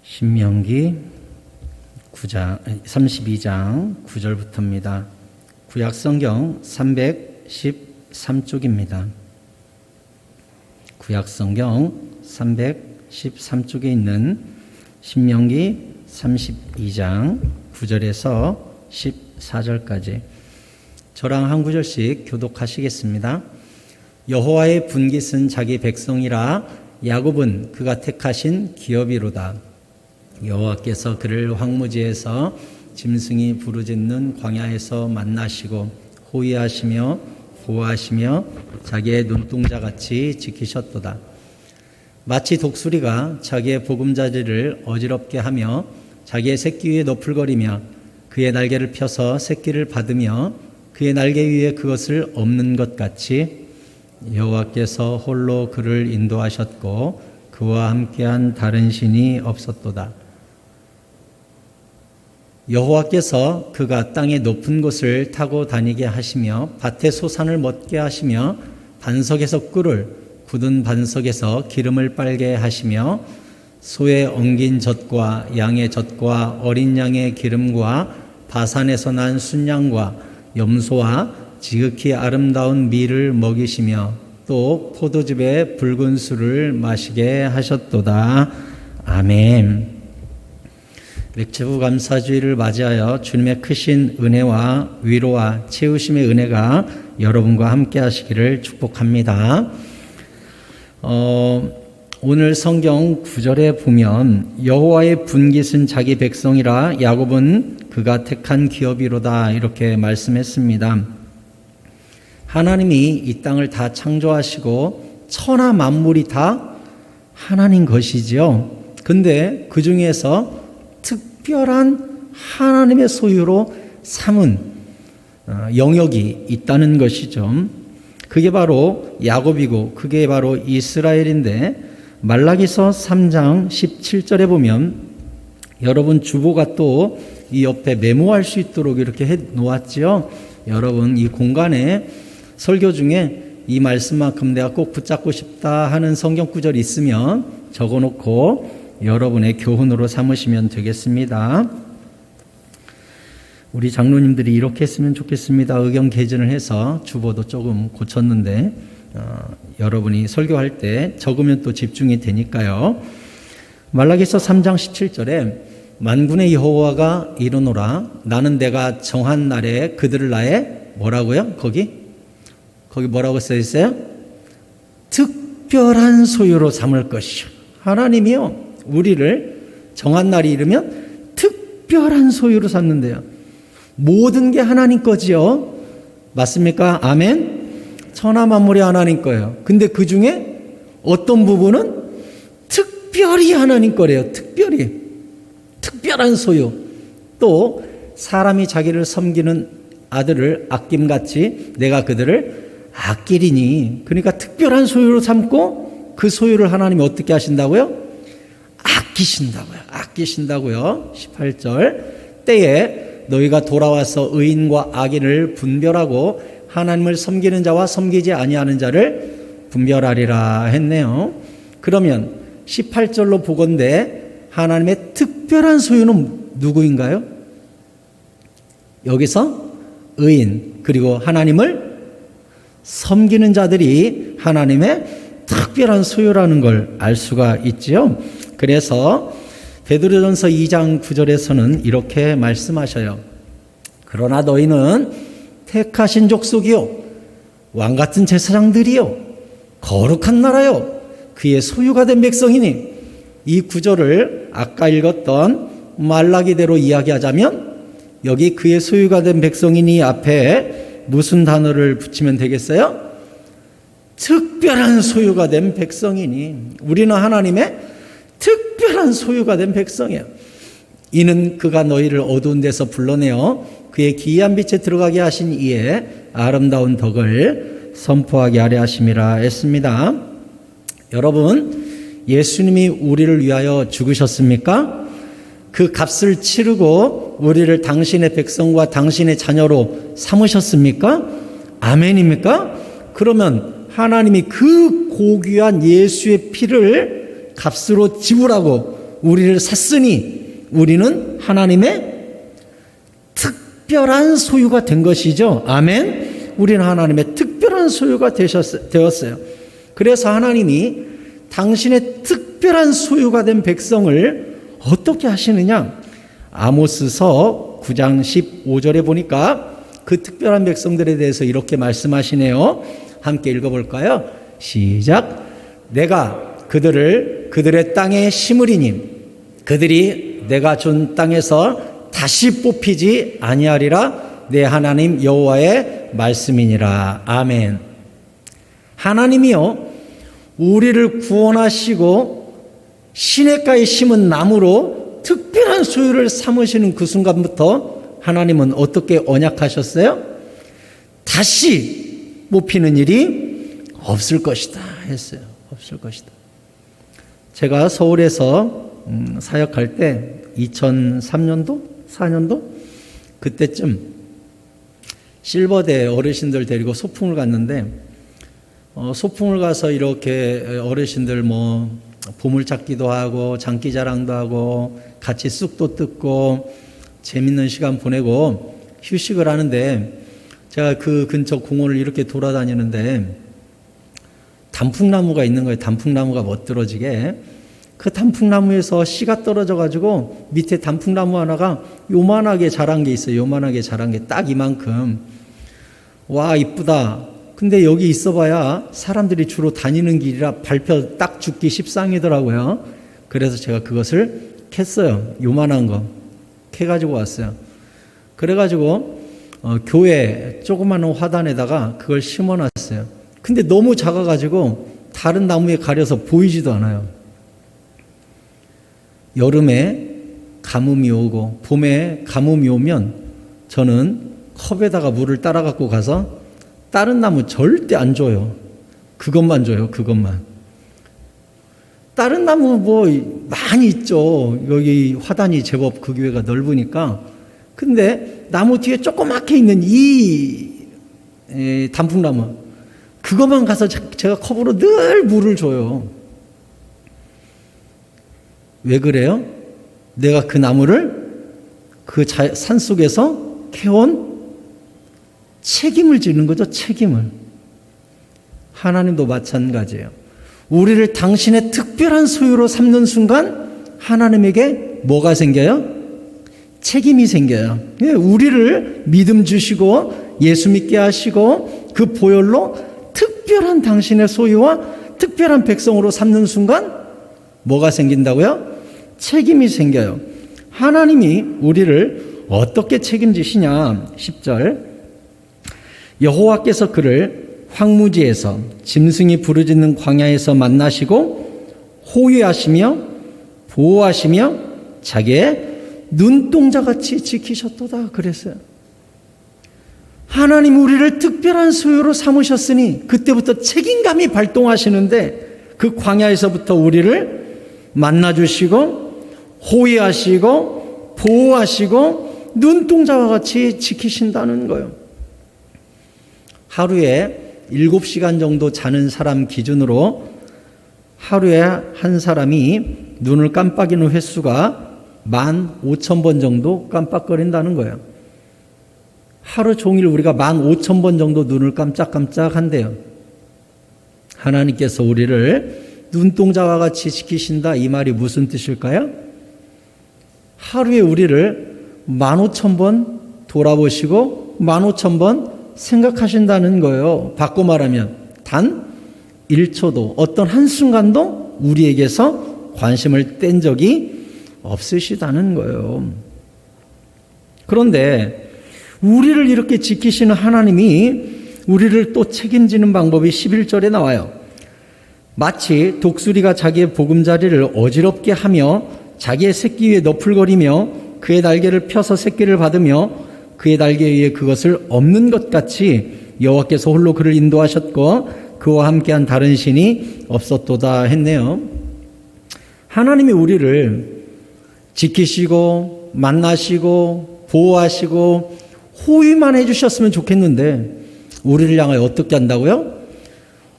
신명기 32장 9절부터입니다. 구약성경 313쪽입니다. 구약성경 313쪽에 있는 신명기 32장 9절에서 14절까지 저랑 한 구절씩 교독하시겠습니다. 여호와의 분깃은 자기 백성이라 야곱은 그가 택하신 기업이로다. 여호와께서 그를 황무지에서 짐승이 부르짖는 광야에서 만나시고 호위하시며 보호하시며 자기의 눈동자같이 지키셨도다. 마치 독수리가 자기의 보금자리를 어지럽게 하며 자기의 새끼 위에 너풀거리며 그의 날개를 펴서 새끼를 받으며 그의 날개 위에 그것을 엎는 것 같이 여호와께서 홀로 그를 인도하셨고 그와 함께한 다른 신이 없었도다. 여호와께서 그가 땅의 높은 곳을 타고 다니게 하시며 밭의 소산을 먹게 하시며 반석에서 꿀을 굳은 반석에서 기름을 빨게 하시며 소의 엉긴 젖과 양의 젖과 어린 양의 기름과 바산에서 난 순양과 염소와 지극히 아름다운 밀을 먹이시며 또 포도즙의 붉은 술을 마시게 하셨도다. 아멘. 맥주부 감사주의를 맞이하여 주님의 크신 은혜와 위로와 채우심의 은혜가 여러분과 함께 하시기를 축복합니다. 오늘 성경 9절에 보면 여호와의 분깃은 자기 백성이라 야곱은 그가 택한 기업이로다 이렇게 말씀했습니다. 하나님이 이 땅을 다 창조하시고 천하 만물이 다 하나님 것이지요. 근데 그 중에서 특별한 하나님의 소유로 삼은 영역이 있다는 것이죠. 그게 바로 야곱이고 그게 바로 이스라엘인데 말라기서 3장 17절에 보면 여러분 주보가 또 이 옆에 메모할 수 있도록 이렇게 해 놓았죠. 여러분 이 공간에 설교 중에 이 말씀만큼 내가 꼭 붙잡고 싶다 하는 성경 구절이 있으면 적어놓고 여러분의 교훈으로 삼으시면 되겠습니다. 우리 장로님들이 이렇게 했으면 좋겠습니다. 의견 개진을 해서 주보도 조금 고쳤는데 여러분이 설교할 때 적으면 또 집중이 되니까요. 말라기서 3장 17절에 만군의 여호와가 이르노라 나는 내가 정한 날에 그들을 나의 뭐라고요? 거기 뭐라고 써 있어요? 특별한 소유로 삼을 것이요. 하나님이요 우리를 정한 날이 이르면 특별한 소유로 삼는데요. 모든 게 하나님 거지요. 맞습니까? 아멘. 천하 만물이 하나님 거예요. 근데 그 중에 어떤 부분은 특별히 하나님 거래요. 특별한 소유. 또 사람이 자기를 섬기는 아들을 아낌같이 내가 그들을 아끼리니. 그러니까 특별한 소유로 삼고 그 소유를 하나님이 어떻게 하신다고요? 아끼신다고요. 18절 때에 너희가 돌아와서 의인과 악인을 분별하고 하나님을 섬기는 자와 섬기지 아니하는 자를 분별하리라 했네요. 그러면 18절로 보건대 하나님의 특별한 소유는 누구인가요? 여기서 의인 그리고 하나님을 섬기는 자들이 하나님의 특별한 소유라는 걸 알 수가 있지요. 그래서 베드로전서 2장 9절에서는 이렇게 말씀하셔요. 그러나 너희는 택하신 족속이요 왕같은 제사장들이요 거룩한 나라요 그의 소유가 된 백성이니. 이 구절을 아까 읽었던 말라기대로 이야기하자면 여기 그의 소유가 된 백성이니 앞에 무슨 단어를 붙이면 되겠어요? 특별한 소유가 된 백성이니. 우리는 하나님의 특별한 소유가 된 백성이에요. 이는 그가 너희를 어두운 데서 불러내어 그의 기이한 빛에 들어가게 하신 이의 아름다운 덕을 선포하게 하려 하심이라 했습니다. 여러분 예수님이 우리를 위하여 죽으셨습니까? 그 값을 치르고 우리를 당신의 백성과 당신의 자녀로 삼으셨습니까? 아멘입니까? 그러면 하나님이 그 고귀한 예수의 피를 값으로 지불하고 우리를 샀으니 우리는 하나님의 특별한 소유가 된 것이죠. 아멘. 우리는 하나님의 특별한 소유가 되었어요. 그래서 하나님이 당신의 특별한 소유가 된 백성을 어떻게 하시느냐? 아모스서 9장 15절에 보니까 그 특별한 백성들에 대해서 이렇게 말씀하시네요. 함께 읽어볼까요? 시작. 내가 그들의 땅에 심으리니 그들이 내가 준 땅에서 다시 뽑히지 아니하리라. 내 하나님 여호와의 말씀이니라. 아멘. 하나님이요, 우리를 구원하시고 시냇가에 심은 나무로 특별한 소유를 삼으시는 그 순간부터 하나님은 어떻게 언약하셨어요? 다시 뽑히는 일이 없을 것이다 했어요. 없을 것이다. 제가 서울에서 사역할 때 2003년도? 4년도? 그때쯤 실버대 어르신들 데리고 소풍을 갔는데 소풍을 가서 이렇게 어르신들 보물찾기도 하고 장기자랑도 하고 같이 쑥도 뜯고 재밌는 시간 보내고 휴식을 하는데 제가 그 근처 공원을 이렇게 돌아다니는데 단풍나무가 있는 거예요. 단풍나무가 멋들어지게. 그 단풍나무에서 씨가 떨어져 가지고 밑에 단풍나무 하나가 요만하게 자란 게 있어요. 요만하게 자란 게 딱 이만큼. 와, 이쁘다. 근데 여기 있어봐야 사람들이 주로 다니는 길이라 밟혀 딱 죽기 십상이더라고요. 그래서 제가 그것을 캤어요. 요만한 거 캐가지고 왔어요. 그래가지고 교회 조그마한 화단에다가 그걸 심어놨어요. 근데 너무 작아가지고 다른 나무에 가려서 보이지도 않아요. 여름에 가뭄이 오고 봄에 가뭄이 오면 저는 컵에다가 물을 따라 갖고 가서 다른 나무 절대 안 줘요. 그것만 줘요. 그것만. 다른 나무 많이 있죠. 여기 화단이 제법 그 교회가 넓으니까. 근데 나무 뒤에 조그맣게 있는 이 단풍나무, 그것만 가서 제가 컵으로 늘 물을 줘요. 왜 그래요? 내가 그 나무를 그 산속에서 캐온 책임을 지는 거죠. 책임을. 하나님도 마찬가지예요. 우리를 당신의 특별한 소유로 삼는 순간 하나님에게 뭐가 생겨요? 책임이 생겨요. 우리를 믿음 주시고 예수 믿게 하시고 그 보혈로 특별한 당신의 소유와 특별한 백성으로 삼는 순간 뭐가 생긴다고요? 책임이 생겨요. 하나님이 우리를 어떻게 책임지시냐? 10절. 여호와께서 그를 황무지에서 짐승이 부르짖는 광야에서 만나시고 호위하시며 보호하시며 자기의 눈동자같이 지키셨도다 그랬어요. 하나님 우리를 특별한 소유로 삼으셨으니 그때부터 책임감이 발동하시는데 그 광야에서부터 우리를 만나주시고 호위하시고 보호하시고 눈동자와 같이 지키신다는 거예요. 하루에 7시간 정도 자는 사람 기준으로 하루에 한 사람이 눈을 깜빡이는 횟수가 15,000번 정도 깜빡거린다는 거예요. 하루 종일 우리가 15,000번 정도 눈을 깜짝깜짝 한대요. 하나님께서 우리를 눈동자와 같이 지키신다, 이 말이 무슨 뜻일까요? 하루에 우리를 15,000번 돌아보시고 15,000번 생각하신다는 거예요. 바꿔 말하면 단 1초도 어떤 한순간도 우리에게서 관심을 뗀 적이 없으시다는 거예요. 그런데 우리를 이렇게 지키시는 하나님이 우리를 또 책임지는 방법이 11절에 나와요. 마치 독수리가 자기의 보금자리를 어지럽게 하며 자기의 새끼 위에 너풀거리며 그의 날개를 펴서 새끼를 받으며 그의 날개 위에 그것을 엎는 것 같이 여호와께서 홀로 그를 인도하셨고 그와 함께한 다른 신이 없었도다 했네요. 하나님이 우리를 지키시고 만나시고 보호하시고 호위만 해주셨으면 좋겠는데 우리를 향하여 어떻게 한다고요?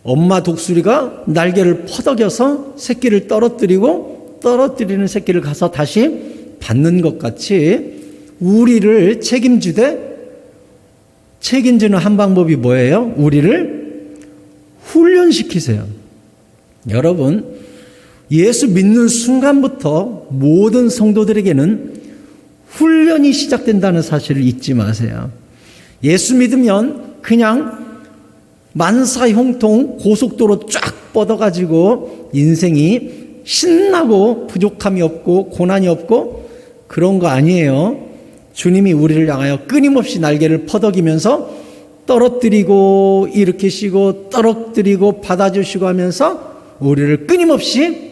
엄마 독수리가 날개를 퍼덕여서 새끼를 떨어뜨리고 떨어뜨리는 새끼를 가서 다시 받는 것 같이 우리를 책임지는 한 방법이 뭐예요? 우리를 훈련시키세요. 여러분, 예수 믿는 순간부터 모든 성도들에게는 훈련이 시작된다는 사실을 잊지 마세요. 예수 믿으면 그냥 만사형통 고속도로 쫙 뻗어가지고 인생이 신나고 부족함이 없고 고난이 없고 그런 거 아니에요. 주님이 우리를 향하여 끊임없이 날개를 퍼덕이면서 떨어뜨리고 일으키시고 떨어뜨리고 받아주시고 하면서 우리를 끊임없이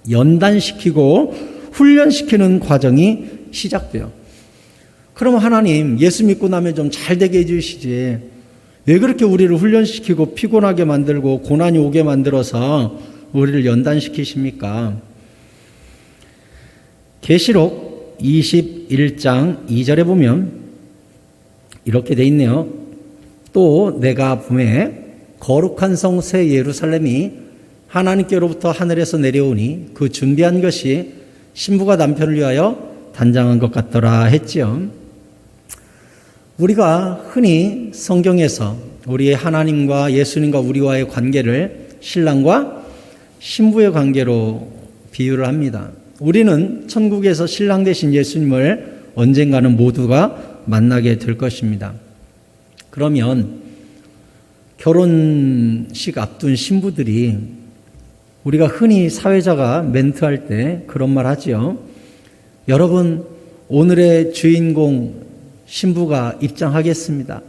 연단시키고 훈련시키는 과정이 시작돼요. 그럼 하나님, 예수 믿고 나면 좀 잘 되게 해주시지. 왜 그렇게 우리를 훈련시키고 피곤하게 만들고 고난이 오게 만들어서 우리를 연단시키십니까? 계시록 21장 2절에 보면 이렇게 돼 있네요. 또 내가 봄에 거룩한 성 새 예루살렘이 하나님께로부터 하늘에서 내려오니 그 준비한 것이 신부가 남편을 위하여 단장한 것 같더라 했지요. 우리가 흔히 성경에서 우리의 하나님과 예수님과 우리와의 관계를 신랑과 신부의 관계로 비유를 합니다. 우리는 천국에서 신랑 되신 예수님을 언젠가는 모두가 만나게 될 것입니다. 그러면 결혼식 앞둔 신부들이 우리가 흔히 사회자가 멘트할 때 그런 말 하지요. 여러분, 오늘의 주인공 신부가 입장하겠습니다.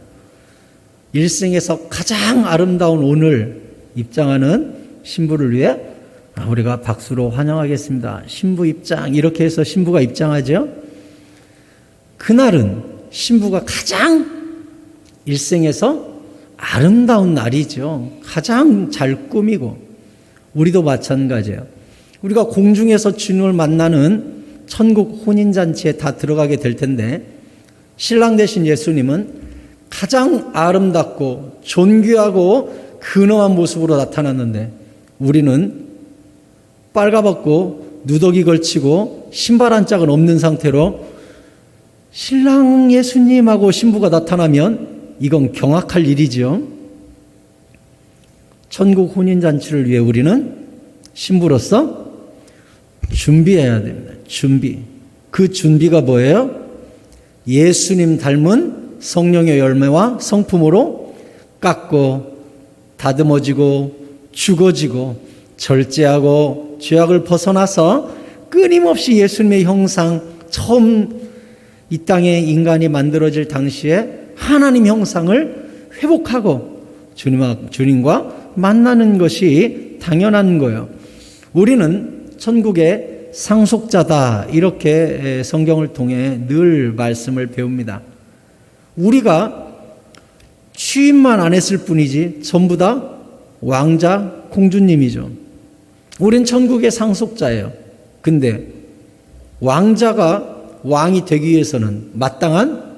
일생에서 가장 아름다운 오늘 입장하는 신부를 위해 우리가 박수로 환영하겠습니다. 신부 입장, 이렇게 해서 신부가 입장하죠. 그날은 신부가 가장 일생에서 아름다운 날이죠. 가장 잘 꾸미고, 우리도 마찬가지예요. 우리가 공중에서 주님을 만나는 천국 혼인잔치에 다 들어가게 될 텐데, 신랑 되신 예수님은 가장 아름답고 존귀하고 근엄한 모습으로 나타났는데, 우리는 빨가벗고 누더기 걸치고 신발 한 짝은 없는 상태로 신랑 예수님하고 신부가 나타나면 이건 경악할 일이죠. 천국 혼인잔치를 위해 우리는 신부로서 준비해야 됩니다. 준비. 그 준비가 뭐예요? 예수님 닮은 성령의 열매와 성품으로 깎고 다듬어지고 죽어지고 절제하고 죄악을 벗어나서 끊임없이 예수님의 형상, 처음 이 땅에 인간이 만들어질 당시에 하나님 형상을 회복하고 주님과 만나는 것이 당연한 거예요. 우리는 천국의 상속자다, 이렇게 성경을 통해 늘 말씀을 배웁니다. 우리가 취임만 안 했을 뿐이지 전부 다 왕자, 공주님이죠. 우린 천국의 상속자예요. 근데 왕자가 왕이 되기 위해서는 마땅한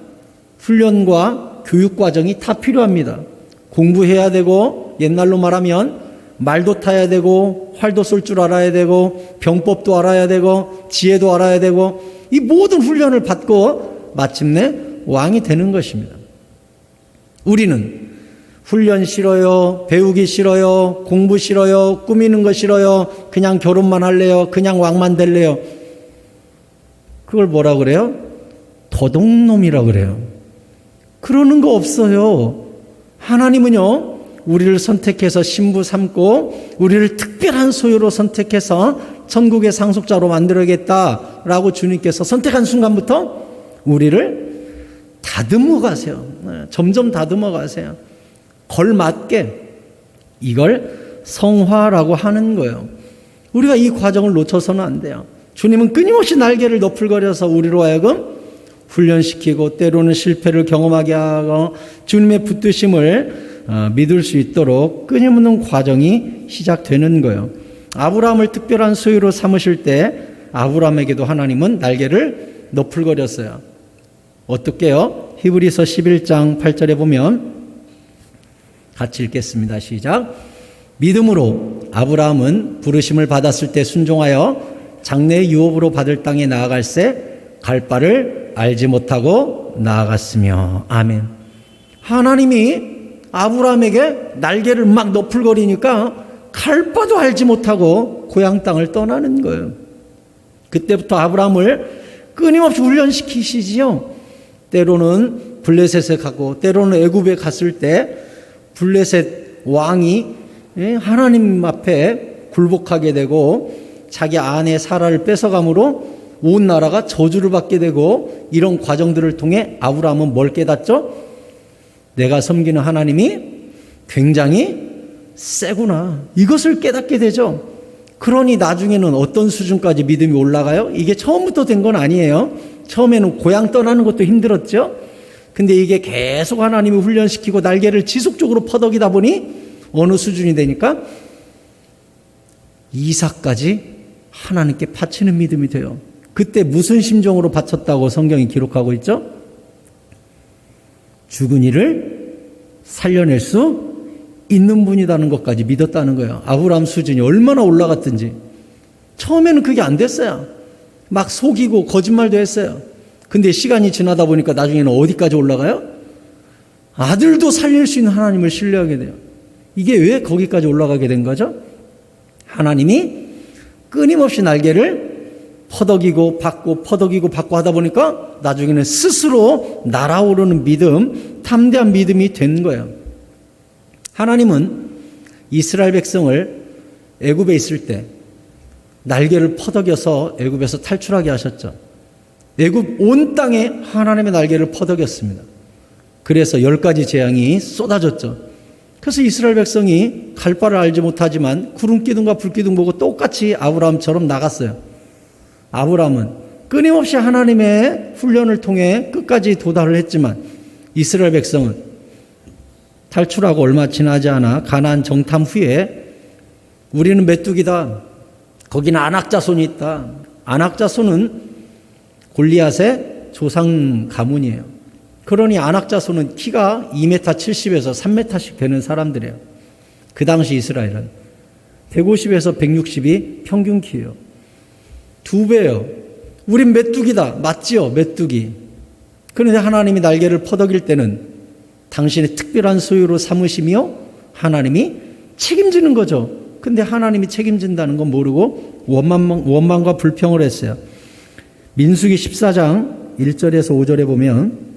훈련과 교육 과정이 다 필요합니다. 공부해야 되고, 옛날로 말하면 말도 타야 되고, 활도 쏠 줄 알아야 되고, 병법도 알아야 되고, 지혜도 알아야 되고, 이 모든 훈련을 받고 마침내 왕이 되는 것입니다. 우리는 훈련 싫어요, 배우기 싫어요, 공부 싫어요, 꾸미는 거 싫어요, 그냥 결혼만 할래요, 그냥 왕만 될래요. 그걸 뭐라 그래요? 도둑놈이라 그래요. 그러는 거 없어요. 하나님은요, 우리를 선택해서 신부 삼고 우리를 특별한 소유로 선택해서 천국의 상속자로 만들어야겠다라고 주님께서 선택한 순간부터 우리를 다듬어 가세요. 점점 다듬어 가세요. 걸맞게. 이걸 성화라고 하는 거예요. 우리가 이 과정을 놓쳐서는 안 돼요. 주님은 끊임없이 날개를 너풀거려서 우리로 하여금 훈련시키고, 때로는 실패를 경험하게 하고 주님의 붙드심을 믿을 수 있도록 끊임없는 과정이 시작되는 거예요. 아브라함을 특별한 소유로 삼으실 때 아브라함에게도 하나님은 날개를 너풀거렸어요. 어떻게요? 히브리서 11장 8절에 보면 같이 읽겠습니다. 시작. 믿음으로 아브라함은 부르심을 받았을 때 순종하여 장래의 유업으로 받을 땅에 나아갈새 갈 바를 알지 못하고 나아갔으며. 아멘. 하나님이 아브라함에게 날개를 막 너풀거리니까 갈 바도 알지 못하고 고향 땅을 떠나는 거예요. 그때부터 아브라함을 끊임없이 훈련시키시지요. 때로는 블레셋에 가고 때로는 애굽에 갔을 때 블레셋 왕이 하나님 앞에 굴복하게 되고 자기 아내 사라를 뺏어감으로 온 나라가 저주를 받게 되고, 이런 과정들을 통해 아브라함은 뭘 깨닫죠? 내가 섬기는 하나님이 굉장히 세구나, 이것을 깨닫게 되죠. 그러니 나중에는 어떤 수준까지 믿음이 올라가요? 이게 처음부터 된 건 아니에요. 처음에는 고향 떠나는 것도 힘들었죠. 근데 이게 계속 하나님이 훈련시키고 날개를 지속적으로 퍼덕이다 보니 어느 수준이 되니까 이삭까지 하나님께 바치는 믿음이 돼요. 그때 무슨 심정으로 바쳤다고 성경이 기록하고 있죠? 죽은 이를 살려낼 수 있는 분이라는 것까지 믿었다는 거예요. 아브라함 수준이 얼마나 올라갔든지. 처음에는 그게 안 됐어요. 막 속이고 거짓말도 했어요. 근데 시간이 지나다 보니까 나중에는 어디까지 올라가요? 아들도 살릴 수 있는 하나님을 신뢰하게 돼요. 이게 왜 거기까지 올라가게 된 거죠? 하나님이 끊임없이 날개를 퍼덕이고 받고 퍼덕이고 받고 하다 보니까 나중에는 스스로 날아오르는 믿음, 담대한 믿음이 된 거예요. 하나님은 이스라엘 백성을 애굽에 있을 때 날개를 퍼덕여서 애굽에서 탈출하게 하셨죠. 애굽 온 땅에 하나님의 날개를 퍼덕였습니다. 그래서 10가지 재앙이 쏟아졌죠. 그래서 이스라엘 백성이 갈 바를 알지 못하지만 구름기둥과 불기둥 보고 똑같이 아브라함처럼 나갔어요. 아브라함은 끊임없이 하나님의 훈련을 통해 끝까지 도달을 했지만 이스라엘 백성은 탈출하고 얼마 지나지 않아 가나안 정탐 후에 우리는 메뚜기다, 거기는 안악자손이 있다. 안악자손은 골리앗의 조상 가문이에요. 그러니 안악자손은 키가 2m 70에서 3m씩 되는 사람들이에요. 그 당시 이스라엘은 150에서 160이 평균 키예요. 2배예요. 우린 메뚜기다. 맞지요? 메뚜기. 그런데 하나님이 날개를 퍼덕일 때는 당신의 특별한 소유로 삼으시며 하나님이 책임지는 거죠. 근데 하나님이 책임진다는 건 모르고 원망과 불평을 했어요. 민수기 14장 1절에서 5절에 보면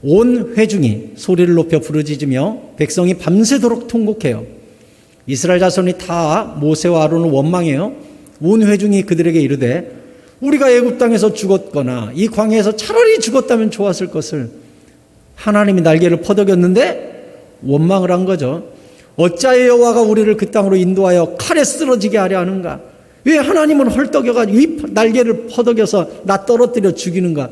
온 회중이 소리를 높여 부르짖으며 백성이 밤새도록 통곡해요. 이스라엘 자손이 다 모세와 아론을 원망해요. 온 회중이 그들에게 이르되 우리가 애굽 땅에서 죽었거나 이 광야에서 차라리 죽었다면 좋았을 것을. 하나님이 날개를 퍼덕였는데 원망을 한 거죠. 어찌하여 여호와가 우리를 그 땅으로 인도하여 칼에 쓰러지게 하려 하는가? 왜 하나님은 헐떡여가지고 이 날개를 퍼덕여서 나 떨어뜨려 죽이는가?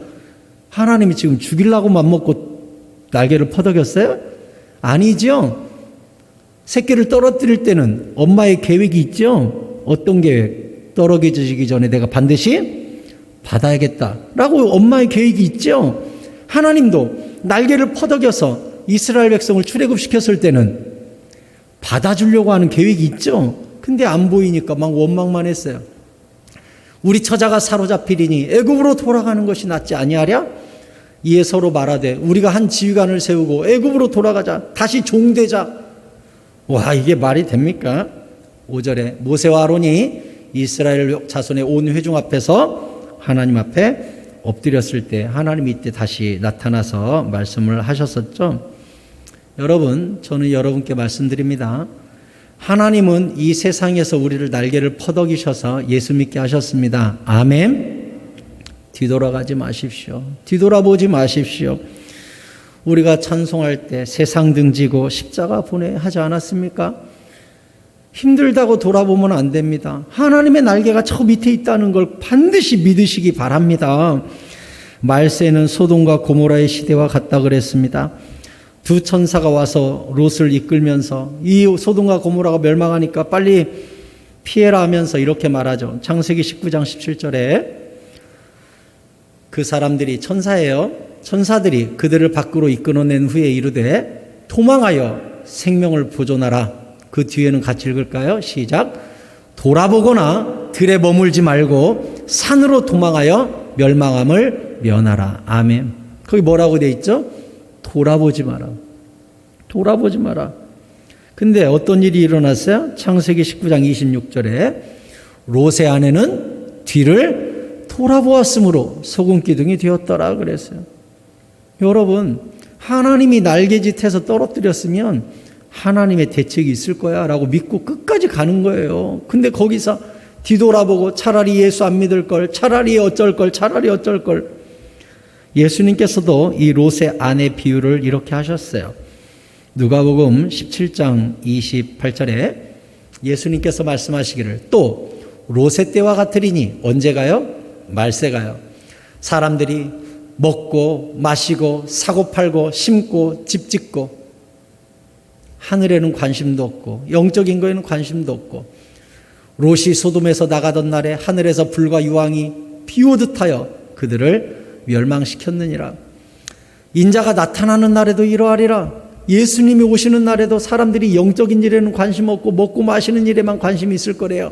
하나님이 지금 죽이려고 맘먹고 날개를 퍼덕였어요? 아니죠. 새끼를 떨어뜨릴 때는 엄마의 계획이 있죠. 어떤 계획? 떨어지기 전에 내가 반드시 받아야겠다라고 엄마의 계획이 있죠. 하나님도 날개를 퍼덕여서 이스라엘 백성을 출애굽시켰을 때는 받아주려고 하는 계획이 있죠. 근데 안 보이니까 막 원망만 했어요. 우리 처자가 사로잡히리니 애굽으로 돌아가는 것이 낫지 아니하랴? 이에 서로 말하되 우리가 한 지휘관을 세우고 애굽으로 돌아가자. 다시 종되자. 와, 이게 말이 됩니까? 5절에 모세와 아론이 이스라엘 자손의 온 회중 앞에서 하나님 앞에 엎드렸을 때 하나님이 이때 다시 나타나서 말씀을 하셨었죠. 여러분, 저는 여러분께 말씀드립니다. 하나님은 이 세상에서 우리를 날개를 퍼덕이셔서 예수 믿게 하셨습니다. 아멘. 뒤돌아가지 마십시오. 뒤돌아보지 마십시오. 우리가 찬송할 때 세상 등지고 십자가 보내 하지 않았습니까? 힘들다고 돌아보면 안 됩니다. 하나님의 날개가 저 밑에 있다는 걸 반드시 믿으시기 바랍니다. 말세는 소돔과 고모라의 시대와 같다 그랬습니다. 두 천사가 와서 롯을 이끌면서 이 소돔과 고모라가 멸망하니까 빨리 피해라 하면서 이렇게 말하죠. 창세기 19장 17절에 그 사람들이 천사예요. 천사들이 그들을 밖으로 이끌어낸 후에 이르되 도망하여 생명을 보존하라. 그 뒤에는 같이 읽을까요? 시작. 돌아보거나 들에 머물지 말고 산으로 도망하여 멸망함을 면하라. 아멘. 거기 뭐라고 돼 있죠? 돌아보지 마라. 돌아보지 마라. 근데 어떤 일이 일어났어요? 창세기 19장 26절에 롯의 아내는 뒤를 돌아보았으므로 소금 기둥이 되었더라 그랬어요. 여러분, 하나님이 날개짓해서 떨어뜨렸으면 하나님의 대책이 있을 거야 라고 믿고 끝까지 가는 거예요. 근데 거기서 뒤돌아보고 차라리 예수 안 믿을 걸, 차라리 어쩔 걸, 차라리 어쩔 걸. 예수님께서도 이 롯의 아내 비유를 이렇게 하셨어요. 누가복음 17장 28절에 예수님께서 말씀하시기를 또 롯의 때와 같으리니 언제 가요? 말세 가요. 사람들이 먹고 마시고 사고 팔고 심고 집 짓고 하늘에는 관심도 없고 영적인 거에는 관심도 없고 롯이 소돔에서 나가던 날에 하늘에서 불과 유황이 비오듯 하여 그들을 멸망시켰느니라. 인자가 나타나는 날에도 이러하리라. 예수님이 오시는 날에도 사람들이 영적인 일에는 관심 없고 먹고 마시는 일에만 관심이 있을 거래요.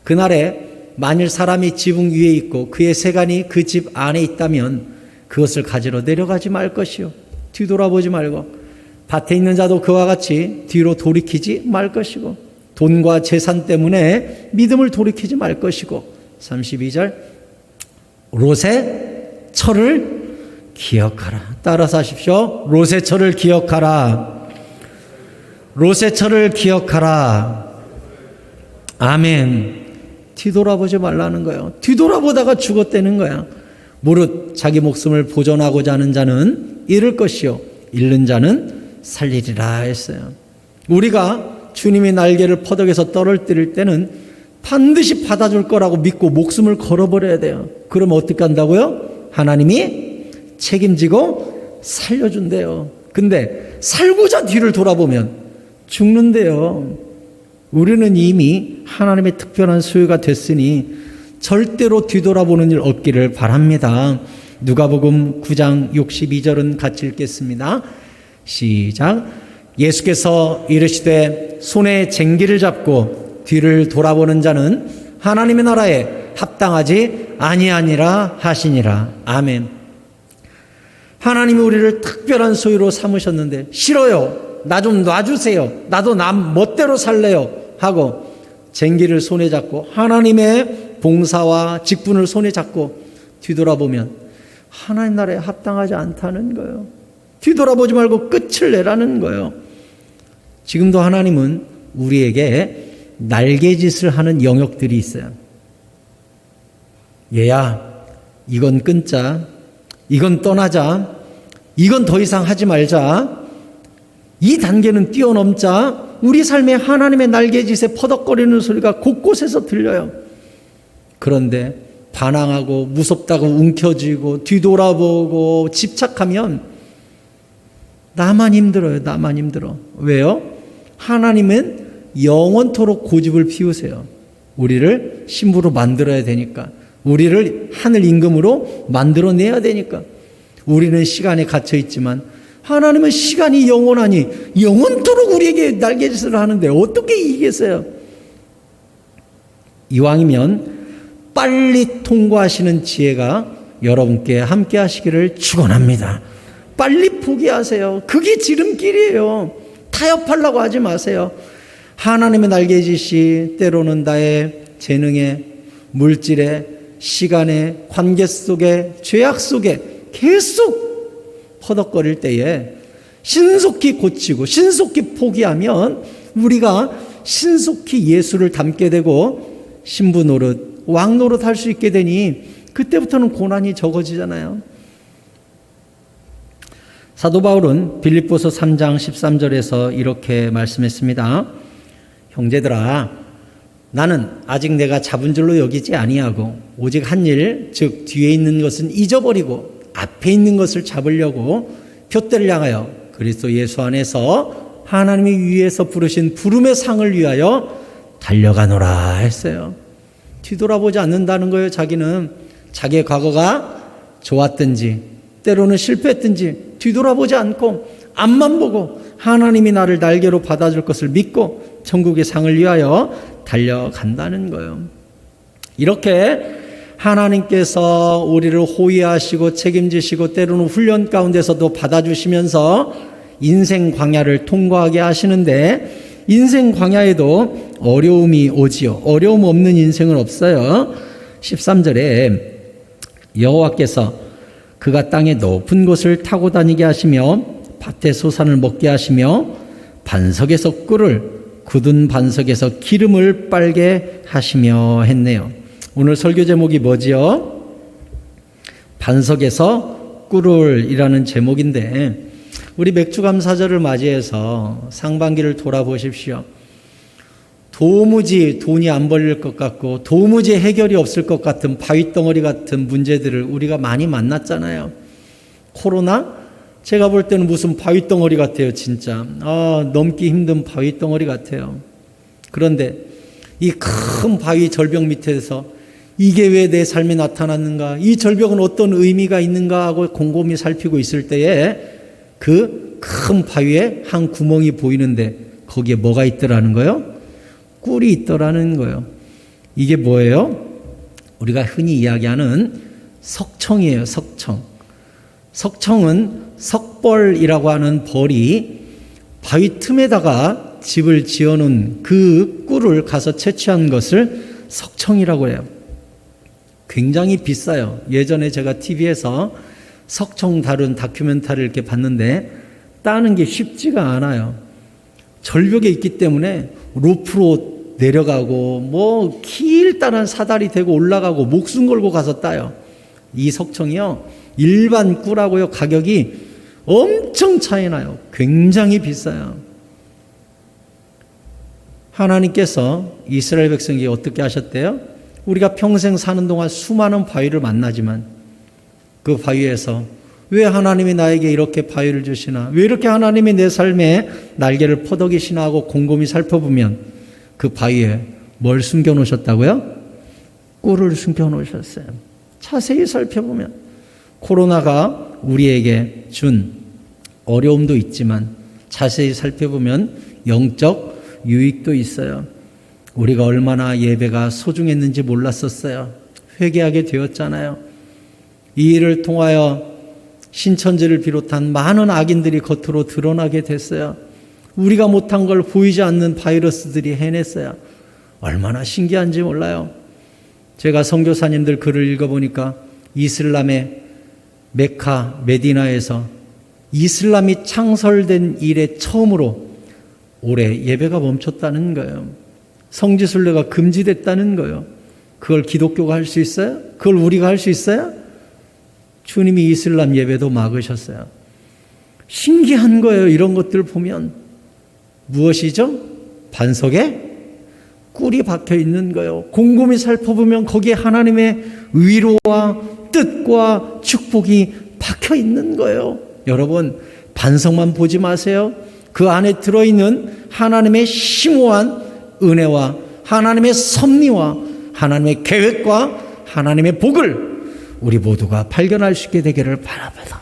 그날에 만일 사람이 지붕 위에 있고 그의 세간이 그 집 안에 있다면 그것을 가지러 내려가지 말 것이요. 뒤돌아보지 말고 밭에 있는 자도 그와 같이 뒤로 돌이키지 말 것이고 돈과 재산 때문에 믿음을 돌이키지 말 것이고 32절 롯의 철을 기억하라. 따라서 하십시오. 롯의 철을 기억하라. 롯의 철을 기억하라. 아멘. 뒤돌아보지 말라는 거예요. 뒤돌아보다가 죽었다는 거야. 무릇 자기 목숨을 보존하고자 하는 자는 잃을 것이요 잃는 자는 살리리라 했어요. 우리가 주님의 날개를 퍼덕에서 떨어뜨릴 때는 반드시 받아줄 거라고 믿고 목숨을 걸어버려야 돼요. 그러면 어떻게 한다고요? 하나님이 책임지고 살려준대요. 근데 살고자 뒤를 돌아보면 죽는데요. 우리는 이미 하나님의 특별한 소유가 됐으니 절대로 뒤돌아보는 일 없기를 바랍니다. 누가복음 9장 62절은 같이 읽겠습니다. 시작. 예수께서 이르시되 손에 쟁기를 잡고 뒤를 돌아보는 자는 하나님의 나라에 합당하지 아니하니라 하시니라. 아멘. 하나님이 우리를 특별한 소유로 삼으셨는데 싫어요. 나 좀 놔주세요. 나도 남 멋대로 살래요. 하고 쟁기를 손에 잡고 하나님의 봉사와 직분을 손에 잡고 뒤돌아보면 하나님 나라에 합당하지 않다는 거예요. 뒤돌아보지 말고 끝을 내라는 거예요. 지금도 하나님은 우리에게 날개짓을 하는 영역들이 있어요. 얘야, 이건 끊자. 이건 떠나자. 이건 더 이상 하지 말자. 이 단계는 뛰어넘자. 우리 삶에 하나님의 날개짓에 퍼덕거리는 소리가 곳곳에서 들려요. 그런데 반항하고 무섭다고 움켜쥐고 뒤돌아보고 집착하면 나만 힘들어요. 나만 힘들어. 왜요? 하나님은 영원토록 고집을 피우세요. 우리를 신부로 만들어야 되니까. 우리를 하늘 임금으로 만들어내야 되니까. 우리는 시간에 갇혀 있지만 하나님은 시간이 영원하니 영원토록 우리에게 날개짓을 하는데 어떻게 이기겠어요? 이왕이면 빨리 통과하시는 지혜가 여러분께 함께 하시기를 축원합니다. 빨리 포기하세요. 그게 지름길이에요. 타협하려고 하지 마세요. 하나님의 날개짓이 때로는 나의 재능에, 물질에, 시간에, 관계 속에, 죄악 속에 계속 퍼덕거릴 때에 신속히 고치고 신속히 포기하면 우리가 신속히 예수를 닮게 되고 신부 노릇, 왕 노릇 할 수 있게 되니 그때부터는 고난이 적어지잖아요. 사도 바울은 빌립보서 3장 13절에서 이렇게 말씀했습니다. 형제들아, 나는 아직 내가 잡은 줄로 여기지 아니하고 오직 한 일, 즉 뒤에 있는 것은 잊어버리고 앞에 있는 것을 잡으려고 표대를 향하여 그리스도 예수 안에서 하나님이 위에서 부르신 부름의 상을 위하여 달려가노라 했어요. 뒤돌아보지 않는다는 거예요. 자기는 자기의 과거가 좋았든지 때로는 실패했든지 뒤돌아보지 않고 앞만 보고 하나님이 나를 날개로 받아줄 것을 믿고 천국의 상을 위하여 달려간다는 거예요. 이렇게 하나님께서 우리를 호위하시고 책임지시고 때로는 훈련 가운데서도 받아주시면서 인생 광야를 통과하게 하시는데, 인생 광야에도 어려움이 오지요. 어려움 없는 인생은 없어요. 13절에 여호와께서 그가 땅의 높은 곳을 타고 다니게 하시며 밭의 소산을 먹게 하시며 반석에서 꿀을, 굳은 반석에서 기름을 빨게 하시며 했네요. 오늘 설교 제목이 뭐지요? 반석에서 꿀을이라는 제목인데, 우리 맥주감사절을 맞이해서 상반기를 돌아보십시오. 도무지 돈이 안 벌릴 것 같고 도무지 해결이 없을 것 같은 바위덩어리 같은 문제들을 우리가 많이 만났잖아요. 코로나? 제가 볼 때는 무슨 바위덩어리 같아요, 진짜. 넘기 힘든 바위덩어리 같아요. 그런데 이 큰 바위 절벽 밑에서 이게 왜 내 삶에 나타났는가, 이 절벽은 어떤 의미가 있는가 하고 곰곰이 살피고 있을 때에 그 큰 바위에 한 구멍이 보이는데 거기에 뭐가 있더라는 거예요? 꿀이 있더라는 거예요. 이게 뭐예요? 우리가 흔히 이야기하는 석청이에요. 석청. 석청은 석벌이라고 하는 벌이 바위 틈에다가 집을 지어놓은 그 꿀을 가서 채취한 것을 석청이라고 해요. 굉장히 비싸요. 예전에 제가 TV에서 석청 다룬 다큐멘터리를 이렇게 봤는데 따는 게 쉽지가 않아요. 절벽에 있기 때문에 로프로 내려가고 뭐 길다란 사다리 대고 올라가고 목숨 걸고 가서 따요. 이 석청이요, 일반 꿀하고요 가격이 엄청 차이 나요. 굉장히 비싸요. 하나님께서 이스라엘 백성에게 어떻게 하셨대요? 우리가 평생 사는 동안 수많은 바위를 만나지만 그 바위에서 왜 하나님이 나에게 이렇게 바위를 주시나, 왜 이렇게 하나님이 내 삶에 날개를 퍼덕이시나 하고 곰곰이 살펴보면 그 바위에 뭘 숨겨놓으셨다고요? 꿀을 숨겨놓으셨어요. 자세히 살펴보면 코로나가 우리에게 준 어려움도 있지만 자세히 살펴보면 영적 유익도 있어요. 우리가 얼마나 예배가 소중했는지 몰랐었어요. 회개하게 되었잖아요. 이 일을 통하여 신천지를 비롯한 많은 악인들이 겉으로 드러나게 됐어요. 우리가 못한 걸 보이지 않는 바이러스들이 해냈어요. 얼마나 신기한지 몰라요. 제가 선교사님들 글을 읽어보니까 이슬람의 메카 메디나에서 이슬람이 창설된 이래 처음으로 올해 예배가 멈췄다는 거예요. 성지순례가 금지됐다는 거예요. 그걸 기독교가 할 수 있어요? 그걸 우리가 할 수 있어요? 주님이 이슬람 예배도 막으셨어요. 신기한 거예요. 이런 것들 보면. 무엇이죠? 반석에 꿀이 박혀 있는 거예요. 곰곰이 살펴보면 거기에 하나님의 위로와 뜻과 축복이 박혀 있는 거예요. 여러분, 반석만 보지 마세요. 그 안에 들어있는 하나님의 심오한 은혜와 하나님의 섭리와 하나님의 계획과 하나님의 복을 우리 모두가 발견할 수 있게 되기를 바랍니다.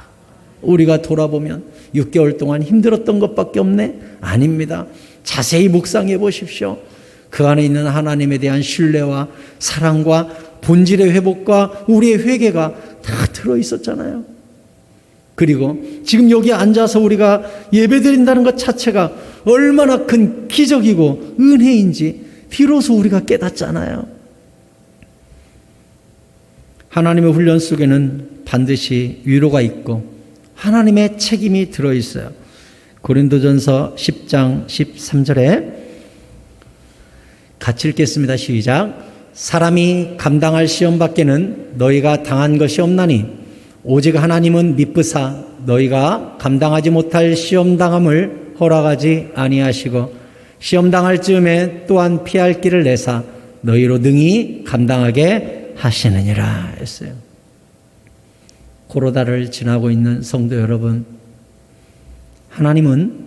우리가 돌아보면 6개월 동안 힘들었던 것밖에 없네? 아닙니다. 자세히 묵상해 보십시오. 그 안에 있는 하나님에 대한 신뢰와 사랑과 본질의 회복과 우리의 회개가 다 들어있었잖아요. 그리고 지금 여기 앉아서 우리가 예배드린다는 것 자체가 얼마나 큰 기적이고 은혜인지 비로소 우리가 깨닫잖아요. 하나님의 훈련 속에는 반드시 위로가 있고 하나님의 책임이 들어있어요. 고린도전서 10장 13절에 같이 읽겠습니다. 시작. 사람이 감당할 시험 밖에는 너희가 당한 것이 없나니 오직 하나님은 미쁘사 너희가 감당하지 못할 시험 당함을 허락하지 아니하시고 시험 당할 즈음에 또한 피할 길을 내사 너희로 능히 감당하게 하시느니라 했어요. 코로나를 지나고 있는 성도 여러분, 하나님은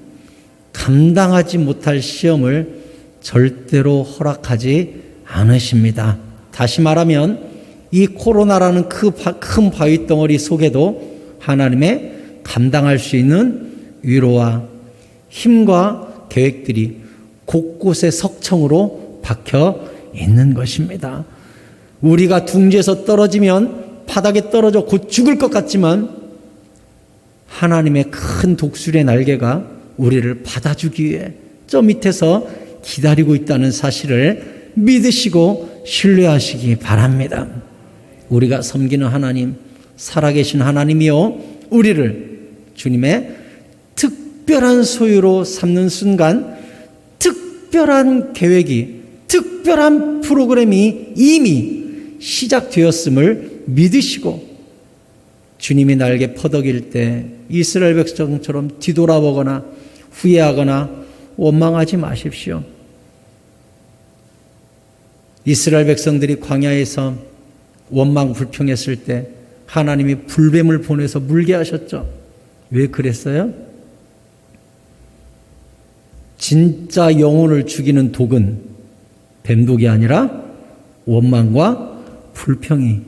감당하지 못할 시험을 절대로 허락하지 않으십니다. 다시 말하면 이 코로나라는 큰 바위 덩어리 속에도 하나님의 감당할 수 있는 위로와 힘과 계획들이 곳곳에 석청으로 박혀 있는 것입니다. 우리가 둥지에서 떨어지면 바닥에 떨어져 곧 죽을 것 같지만 하나님의 큰 독수리의 날개가 우리를 받아주기 위해 저 밑에서 기다리고 있다는 사실을 믿으시고 신뢰하시기 바랍니다. 우리가 섬기는 하나님, 살아계신 하나님이요, 우리를 주님의 특별한 소유로 삼는 순간 특별한 계획이, 특별한 프로그램이 이미 시작되었음을 믿으시고 주님이 날개 퍼덕일 때 이스라엘 백성처럼 뒤돌아보거나 후회하거나 원망하지 마십시오. 이스라엘 백성들이 광야에서 원망 불평했을 때 하나님이 불뱀을 보내서 물게 하셨죠. 왜 그랬어요? 진짜 영혼을 죽이는 독은 뱀독이 아니라 원망과 불평이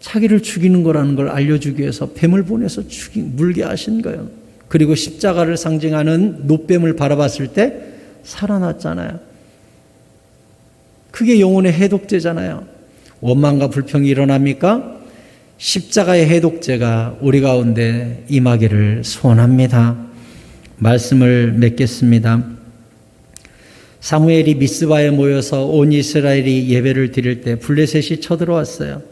자기를 죽이는 거라는 걸 알려주기 위해서 뱀을 보내서 물게 하신 거예요. 그리고 십자가를 상징하는 놋뱀을 바라봤을 때 살아났잖아요. 그게 영혼의 해독제잖아요. 원망과 불평이 일어납니까? 십자가의 해독제가 우리 가운데 임하기를 소원합니다. 말씀을 맺겠습니다. 사무엘이 미스바에 모여서 온 이스라엘이 예배를 드릴 때 블레셋이 쳐들어왔어요.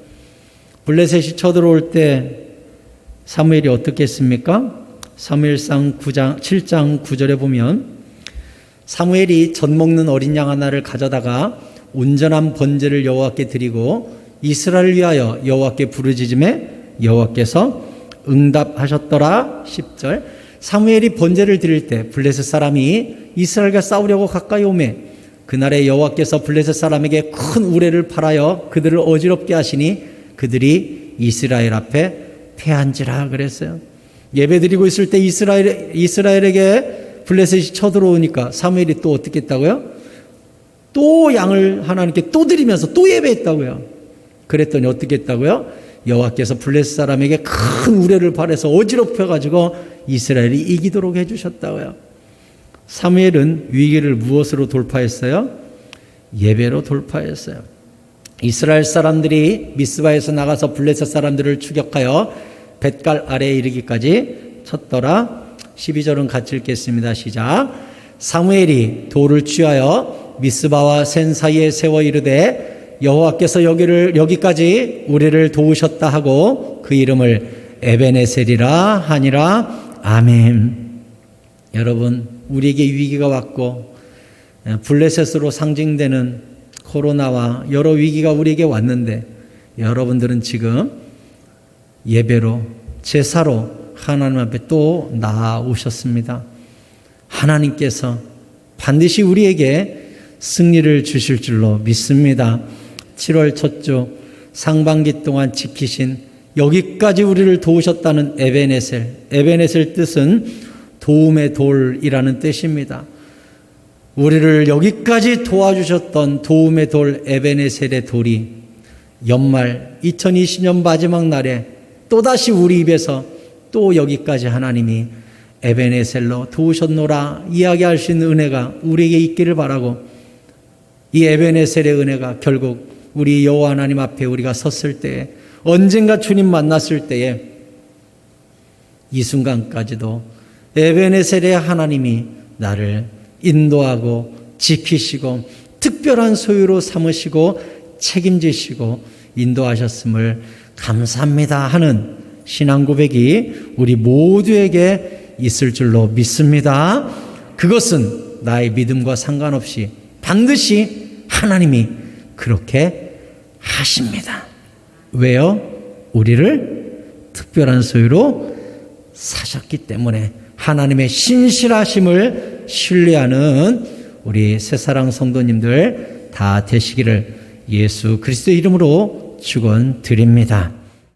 블레셋이 쳐들어올 때 사무엘이 어떻게 했습니까? 사무엘상 7장 9절에 보면 사무엘이 젖 먹는 어린 양 하나를 가져다가 온전한 번제를 여호와께 드리고 이스라엘을 위하여 여호와께 부르짖음에 여호와께서 응답하셨더라. 10절. 사무엘이 번제를 드릴 때 블레셋 사람이 이스라엘과 싸우려고 가까이 오매 그날에 여호와께서 블레셋 사람에게 큰 우레를 팔아여 그들을 어지럽게 하시니 그들이 이스라엘 앞에 패한지라 그랬어요. 예배드리고 있을 때 이스라엘에게 블레셋이 쳐들어오니까 사무엘이 또 어떻게 했다고요? 또 양을 하나님께 또 드리면서 또 예배했다고요. 그랬더니 어떻게 했다고요? 여호와께서 블레셋 사람에게 큰 우레를 발해서 어지럽혀가지고 이스라엘이 이기도록 해주셨다고요. 사무엘은 위기를 무엇으로 돌파했어요? 예배로 돌파했어요. 이스라엘 사람들이 미스바에서 나가서 블레셋 사람들을 추격하여 벳갈 아래에 이르기까지 쳤더라. 12절은 같이 읽겠습니다. 시작. 사무엘이 돌을 취하여 미스바와 센 사이에 세워 이르되 여호와께서 여기까지 우리를 도우셨다 하고 그 이름을 에베네셀이라 하니라. 아멘. 여러분, 우리에게 위기가 왔고 블레셋으로 상징되는 코로나와 여러 위기가 우리에게 왔는데 여러분들은 지금 예배로 제사로 하나님 앞에 또 나아오셨습니다. 하나님께서 반드시 우리에게 승리를 주실 줄로 믿습니다. 7월 첫 주 상반기 동안 지키신 여기까지 우리를 도우셨다는 에베네셀. 에베네셀 뜻은 도움의 돌이라는 뜻입니다. 우리를 여기까지 도와주셨던 도움의 돌 에베네셀의 돌이 연말 2020년 마지막 날에 또다시 우리 입에서 또 여기까지 하나님이 에베네셀로 도우셨노라 이야기할 수 있는 은혜가 우리에게 있기를 바라고, 이 에베네셀의 은혜가 결국 우리 여호와 하나님 앞에 우리가 섰을 때에, 언젠가 주님 만났을 때에 이 순간까지도 에베네셀의 하나님이 나를 인도하고 지키시고 특별한 소유로 삼으시고 책임지시고 인도하셨음을 감사합니다 하는 신앙 고백이 우리 모두에게 있을 줄로 믿습니다. 그것은 나의 믿음과 상관없이 반드시 하나님이 그렇게 하십니다. 왜요? 우리를 특별한 소유로 사셨기 때문에 하나님의 신실하심을 신뢰하는 우리 새사랑 성도님들 다 되시기를 예수 그리스도의 이름으로 축원드립니다.